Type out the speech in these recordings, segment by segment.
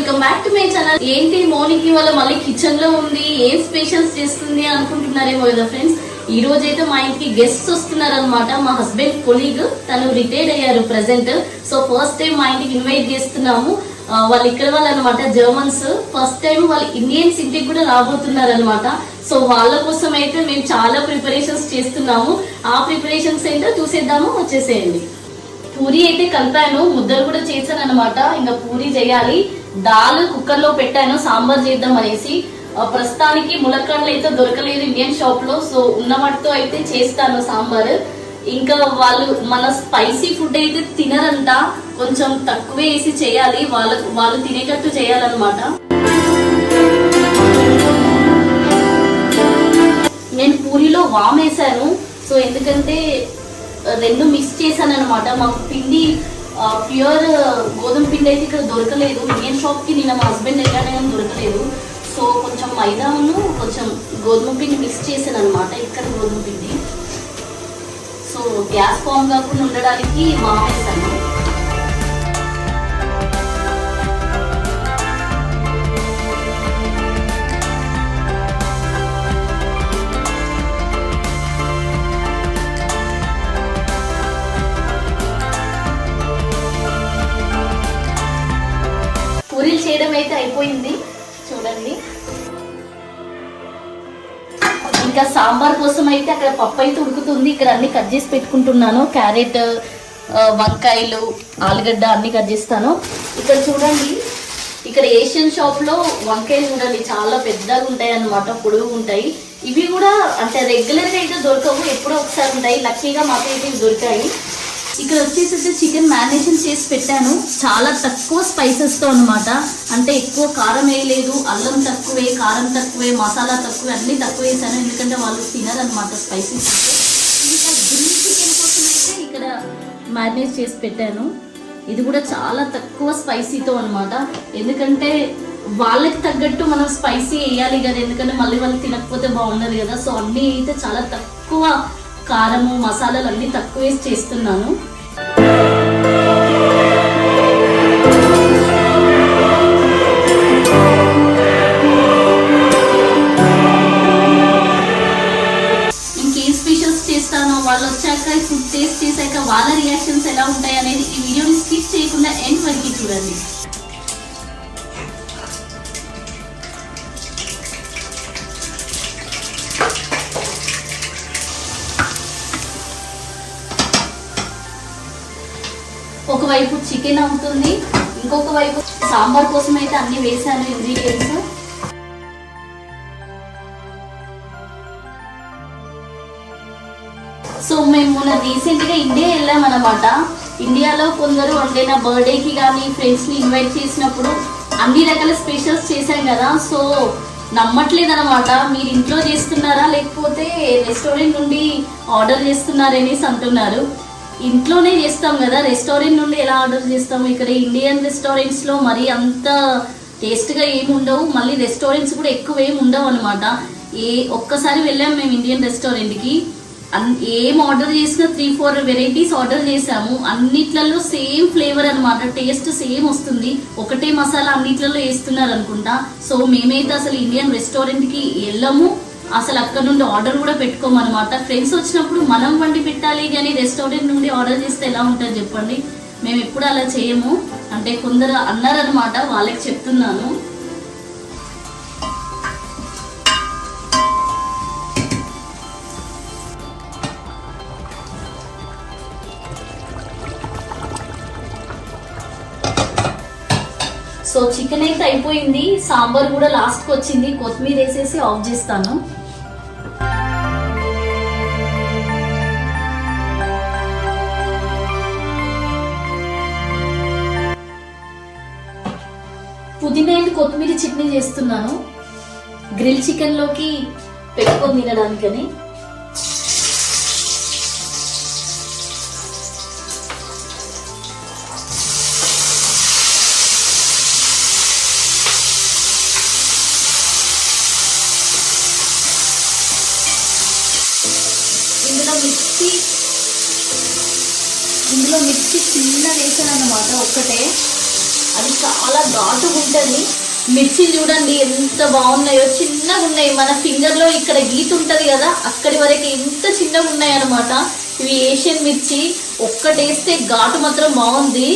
Welcome back to my channel. ఏంటి మౌనికి వాళ్ళ మళ్ళీ కిచెన్ లో ఉంది, ఏం స్పెషల్స్ చేస్తుంది అనుకుంటున్నారేమో కదా ఫ్రెండ్స్. ఈ రోజు అయితే మా ఇంటికి గెస్ట్స్ వస్తున్నారు అనమాట. మా హస్బెండ్ కొలీగ్, తను రిటైర్డ్ అయ్యారు ప్రెసెంట్. సో ఫస్ట్ టైం మా ఇంటికి ఇన్వైట్ చేస్తున్నాము. వాళ్ళు ఇక్కడ వాళ్ళు అనమాట, జర్మన్స్. ఫస్ట్ టైం వాళ్ళు ఇండియన్స్ ఇంటికి కూడా రాబోతున్నారు అనమాట. సో వాళ్ళ కోసం అయితే మేము చాలా ప్రిపరేషన్స్ చేస్తున్నాము. ఆ ప్రిపరేషన్స్ ఏంటో చూసేద్దాము, వచ్చేసేయండి. పూరి అయితే కలిపాను, ముద్దలు కూడా చేశాను అనమాట. ఇంకా పూరి చేయాలి. దాల్ కుక్కర్ లో పెట్టాను, సాంబార్ చేద్దాం అనేసి. ప్రస్తుతానికి ములక్కాడలు అయితే దొరకలేదు ఇండియన్ షాప్ లో. సో ఉన్న వాటితో అయితే చేస్తాను సాంబార్. ఇంకా వాళ్ళు మన స్పైసీ ఫుడ్ అయితే తినరంట, కొంచెం తక్కువే వేసి చేయాలి, వాళ్ళు తినేటట్టు చేయాలన్నమాట. నేను పూరిలో వామ్ వేసాను. సో ఎందుకంటే రెండు మిక్స్ చేశాను అనమాట. మాకు పిండి ప్యూర్ గోధుమ పిండి అయితే ఇక్కడ దొరకలేదు. ఇండియన్ షాప్ కి నిన్న మా హస్బెండ్ వెళ్ళానే కానీ దొరకలేదు. సో కొంచెం మైదాను కొంచెం గోధుమ పిండి మిక్స్ చేశాను అనమాట, ఇక్కడ గోధుమ పిండి. సో గ్యాస్ ఫామ్ కాకుండా ఉండడానికి వామ్ వేసాను. పూరీలు చేయడం అయితే అయిపోయింది, చూడండి. ఇంకా సాంబార్ కోసం అయితే అక్కడ పప్పు అయితే ఉడుకుతుంది. ఇక్కడ అన్ని కట్ చేసి పెట్టుకుంటున్నాను. క్యారెట్, వంకాయలు, ఆలుగడ్డ అన్ని కట్ చేస్తాను. ఇక్కడ చూడండి, ఇక్కడ ఏషియన్ షాప్ లో వంకాయలు చూడండి చాలా పెద్దగా ఉంటాయి అన్నమాట, పొడుగు ఉంటాయి. ఇవి కూడా అంటే రెగ్యులర్ గా అయితే దొరకవు, ఎప్పుడో ఒకసారి ఉంటాయి. లక్కీగా మాకైతే ఇవి దొరికాయి. ఇక్కడ వచ్చేసి చికెన్ మ్యారినేషన్ చేసి పెట్టాను, చాలా తక్కువ స్పైసెస్ తో అనమాట. అంటే ఎక్కువ కారం వేయలేదు, అల్లం తక్కువే, కారం తక్కువే, మసాలా తక్కువే, అన్ని తక్కువ వేసాను. ఎందుకంటే వాళ్ళు తినరనమాట స్పైసెస్. ఇంకా గ్రిల్ చికెన్ కోసం అయితే ఇక్కడ మ్యారినేట్ చేసి పెట్టాను. ఇది కూడా చాలా తక్కువ స్పైసీతో అనమాట. ఎందుకంటే వాళ్ళకి తగ్గట్టు మనం స్పైసీ వేయాలి కదా, ఎందుకంటే మళ్ళీ వాళ్ళు తినకపోతే బాగుండదు కదా. సో అన్నీ అయితే చాలా తక్కువ కారము, మసాలాలు అన్ని తక్కువ వేసి చేస్తున్నాను. ఇంకేం స్పెషల్స్ చేస్తానో వాళ్ళు వచ్చాక, ఫుడ్ టేస్ట్ చేశాక వాళ్ళ రియాక్షన్స్ ఎలా ఉంటాయి అనేది ఈ వీడియోని స్కిప్ చేయకుండా ఎండ్ వరకు చూడండి. ఒకవైపు చికెన్ అవుతుంది, ఇంకొక వైపు సాంబార్ కోసం అయితే అన్ని వేసాను ఇంగ్రీడియంట్స్. సో మేము మొన్న రీసెంట్ గా ఇండియా వెళ్ళాం అనమాట. ఇండియాలో కొందరు అంటే నా బర్త్డేకి కానీ ఫ్రెండ్స్ ని ఇన్వైట్ చేసినప్పుడు అన్ని రకాల స్పెషల్స్ చేశాం కదా. సో నమ్మట్లేదు అనమాట, మీరు ఇంట్లో చేస్తున్నారా లేకపోతే రెస్టారెంట్ నుండి ఆర్డర్ చేస్తున్నారనేసి అంటున్నారు. ఇంట్లోనే చేస్తాం కదా, రెస్టారెంట్ నుండి ఎలా ఆర్డర్ చేస్తాము. ఇక్కడ ఇండియన్ రెస్టారెంట్స్ లో మరీ అంత టేస్ట్ గా ఏమి ఉండవు, మళ్ళీ రెస్టారెంట్స్ కూడా ఎక్కువ ఏమి ఉండవు అనమాట. ఒక్కసారి వెళ్ళాము మేము ఇండియన్ రెస్టారెంట్ కి, ఏం ఆర్డర్ చేసినా 3-4 వెరైటీస్ ఆర్డర్ చేసాము. అన్నిట్లలో సేమ్ ఫ్లేవర్ అనమాట, టేస్ట్ సేమ్ వస్తుంది. ఒకటే మసాలా అన్నిట్లలో వేస్తున్నారు అనుకుంటా. సో మేమైతే అసలు ఇండియన్ రెస్టారెంట్ కి వెళ్ళము, అసలు అక్కడ నుండి ఆర్డర్ కూడా పెట్టుకోమన్నమాట. ఫ్రెండ్స్ వచ్చినప్పుడు మనం వండి పెట్టాలి, కానీ రెస్టారెంట్ నుండి ఆర్డర్ చేస్తే ఎలా ఉంటుంది చెప్పండి. మేము ఎప్పుడు అలా చేయము, అంటే కొందరు అన్నారనమాట, వాళ్ళకి చెప్తున్నాను. సో చికెన్ అయితే అయిపోయింది, సాంబార్ కూడా లాస్ట్కి వచ్చింది. కొత్తిమీర వేసేసి ఆఫ్ చేస్తాను. పుదీనా అండ్ కొత్తిమీర చట్నీ చేస్తున్నాను, గ్రిల్ చికెన్ లోకి పెట్టుకొని తినడానికని. ఇందులో మిర్చి చిన్న వేసాను అన్నమాట, ఒక్కటే. అది చాలా ఘాటుగా ఉంటుంది. మిర్చి చూడండి ఎంత బాగున్నాయో, చిన్నగా ఉన్నాయి. మన ఫింగర్లో ఇక్కడ గీత ఉంటుంది కదా, అక్కడి వరకు ఎంత చిన్నగా ఉన్నాయి అన్నమాట. ఇవి ఏషియన్ మిర్చి. ఒక్కటేస్తే ఘాటు మాత్రం బాగుంది.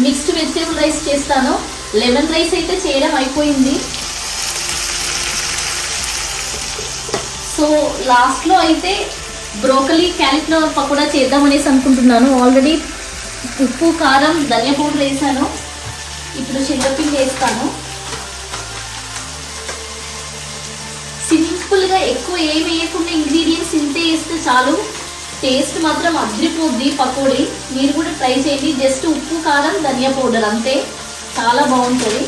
మిక్స్డ్ వెజిటేబుల్ రైస్ చేస్తాను. లెమన్ రైస్ అయితే చేయడం అయిపోయింది. సో లాస్ట్లో అయితే బ్రోకలీ క్యాలీఫ్లవర్ పకోడా చేద్దామనేసి అనుకుంటున్నాను. ఆల్రెడీ ఉప్పు కారం ధనియా పౌడర్ వేసాను. ఇప్పుడు శనగపిండి వేస్తాను. సింపుల్గా ఎక్కువ ఏమి వేయకుండా ఇంగ్రీడియంట్స్ ఇంతే వేస్తే చాలు. టేస్ట్ మాత్రం అదిరిపోద్ది పకోడీ. మీరు కూడా ట్రై చేయండి. జస్ట్ ఉప్పు కారం ధనియా పౌడర్ అంతే, చాలా బాగుంటుంది.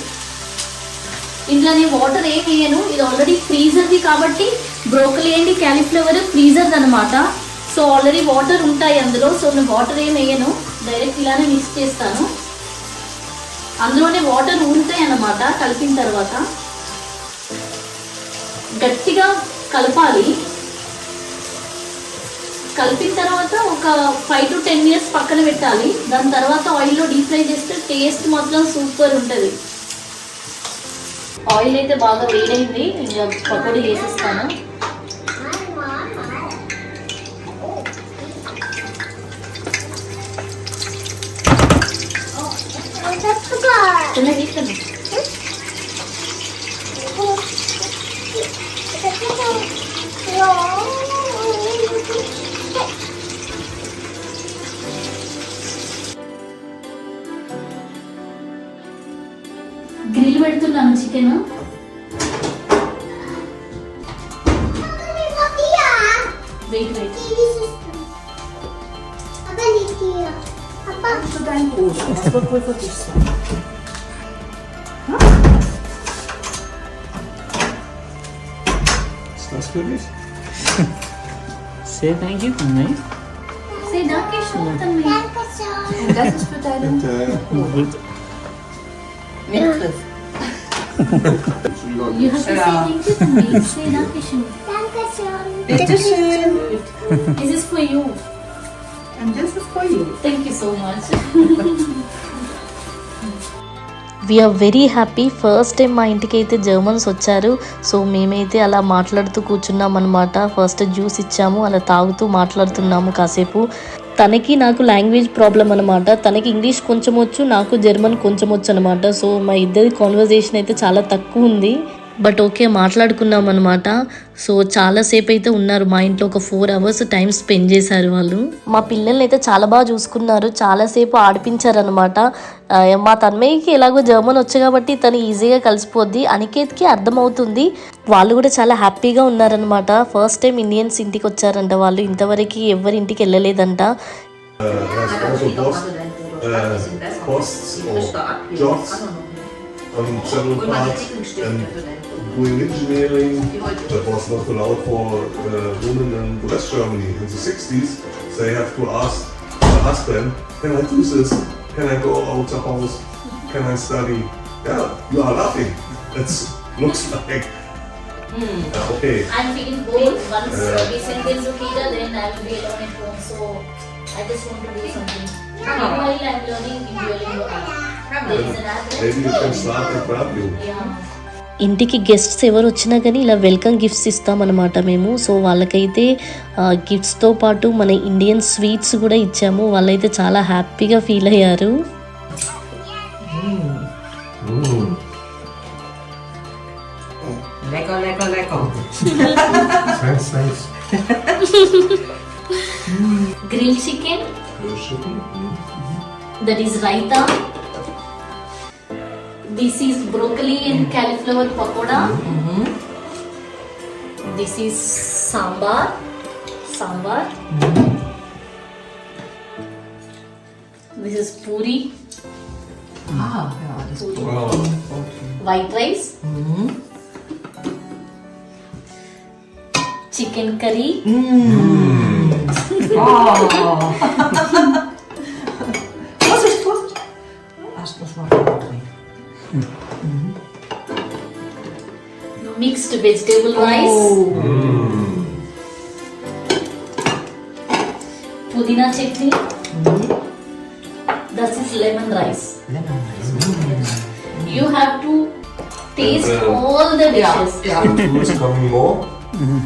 ఇందులో నేను వాటర్ ఏం వేయను. ఇది ఆల్రెడీ ఫ్రీజర్ది కాబట్టి బ్రోకలీ అండ్ క్యాలీఫ్లవర్ ఫ్రీజర్ది అనమాట. సో ఆల్రెడీ వాటర్ ఉంటాయి అందులో. సో నేను వాటర్ ఏం వేయను, డైరెక్ట్ ఇలానే మిక్స్ చేస్తాను. అందులోనే వాటర్ ఊరుతాయి అన్నమాట. కలిపిన తర్వాత గట్టిగా కలపాలి. కలిపిన తర్వాత ఒక 5 to 10 minutes పక్కన పెట్టాలి. దాని తర్వాత ఆయిల్లో డీప్ ఫ్రై చేస్తే టేస్ట్ మాత్రం సూపర్ ఉంటుంది. ఆయిల్ అయితే బాగా వేడైంది. ఇంకా పకోడీ వేసేస్తాను. గ్రిల్ పెడుతున్నాను chicken. Wait wait. Das für dich? Say thank you, Tanmay. Say Dankeschön, Tanmay. Und das ist für deine Bitte. Mitgriff. You have to say thank you, Tanmay. Say Dankeschön. Bitteschön. This is for you. And this is for you. Thank you so much. We are very happy. First time మా ఇంటికి అయితే Germans వచ్చారు. So మేమైతే అలా మాట్లాడుతూ కూర్చున్నాం అనమాట. First juice ఇచ్చాము, అలా తాగుతూ మాట్లాడుతున్నాము కాసేపు. తనకి నాకు లాంగ్వేజ్ ప్రాబ్లం అనమాట. తనకి ఇంగ్లీష్ కొంచెం వచ్చు, నాకు జర్మన్ కొంచెం వచ్చు అనమాట. సో మా ఇద్దరి కాన్వర్జేషన్ అయితే చాలా తక్కువ ఉంది. బట్ ఓకే మాట్లాడుకున్నాం అనమాట. సో చాలాసేపు అయితే ఉన్నారు మా ఇంట్లో. ఒక 4 hours టైం స్పెండ్ చేశారు వాళ్ళు. మా పిల్లల్ని అయితే చాలా బాగా చూసుకున్నారు. చాలాసేపు ఆడిపించారు అనమాట. మా తన్మయ్యకి ఎలాగో జర్మన్ వచ్చు కాబట్టి తను ఈజీగా కలిసిపోద్ది. అనికేత్కి అర్థమవుతుంది. వాళ్ళు కూడా చాలా హ్యాపీగా ఉన్నారనమాట. ఫస్ట్ టైం ఇండియన్స్ ఇంటికి వచ్చారంట వాళ్ళు. ఇంతవరకు ఎవరి ఇంటికి వెళ్ళలేదంట. Several parts and doing engineering. That was not allowed for women in West Germany in the 60s. They have to ask the husband, can I do this? Can I go out the house? Can I study? Yeah, you are laughing. It looks like okay. I'm feeling bored. Once we send them to Kida, then I will be alone at home. So I just want to do something. Meanwhile, I'm learning Duolingo app. There is an app. Maybe you can start with Rabio. Yeah. ఇంటికి guests ఎవరు వచ్చినా కానీ ఇలా welcome gifts ఇస్తామన్నమాట మేము. So వాళ్ళకైతే గిఫ్ట్స్తో పాటు మన Indian sweets కూడా ఇచ్చాము. వాళ్ళైతే చాలా హ్యాపీగా ఫీల్ అయ్యారు. Lecker, lecker, lecker. Thanks, thanks. Grilled chicken. Grilled chicken. That is raita. This is broccoli and cauliflower pakoda. This is sambar. This is puri. Ah, ja, das ist Wow. White rice. chicken curry. Oh. Vorsicht, Vorsicht. Erst muss man drehen. Mixed vegetable rice. Pudina chutney. This is lemon rice. Lemon rice. You have to taste And, all the dishes. Ja. Who is coming more?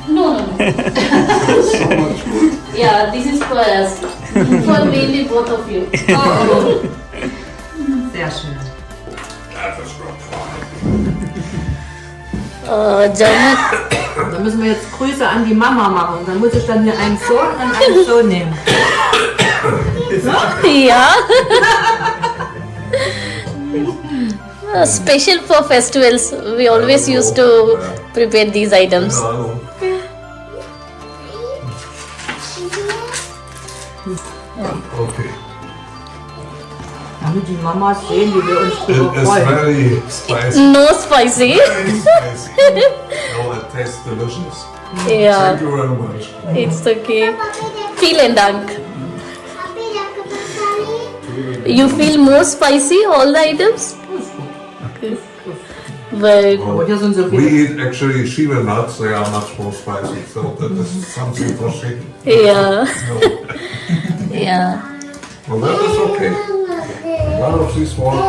No. So much food. Yeah, this is for us. For mainly both of you. Sehr schön. That is not fine. German Dann müssen wir jetzt Grüße an die Mama machen. Dann muss ich dann hier einen Sohn und einen Sohn nehmen. Yeah special for festivals we always use to prepare these items Keine Ahnung. Okay. Damit die Mamas sehen, wie wir uns It drüber is freuen. very spicy. No spicy Very spicy. Oh, it tastes delicious. Yeah Thank you very much. It's okay ఫీల్ డాంక్ యూ feel more spicy all the items but Aber hier sind so We viele. eat actually Shiva nuts, they are much more spicy, so that is something for chicken. Yeah No. Yeah Well, that is okay. None of these one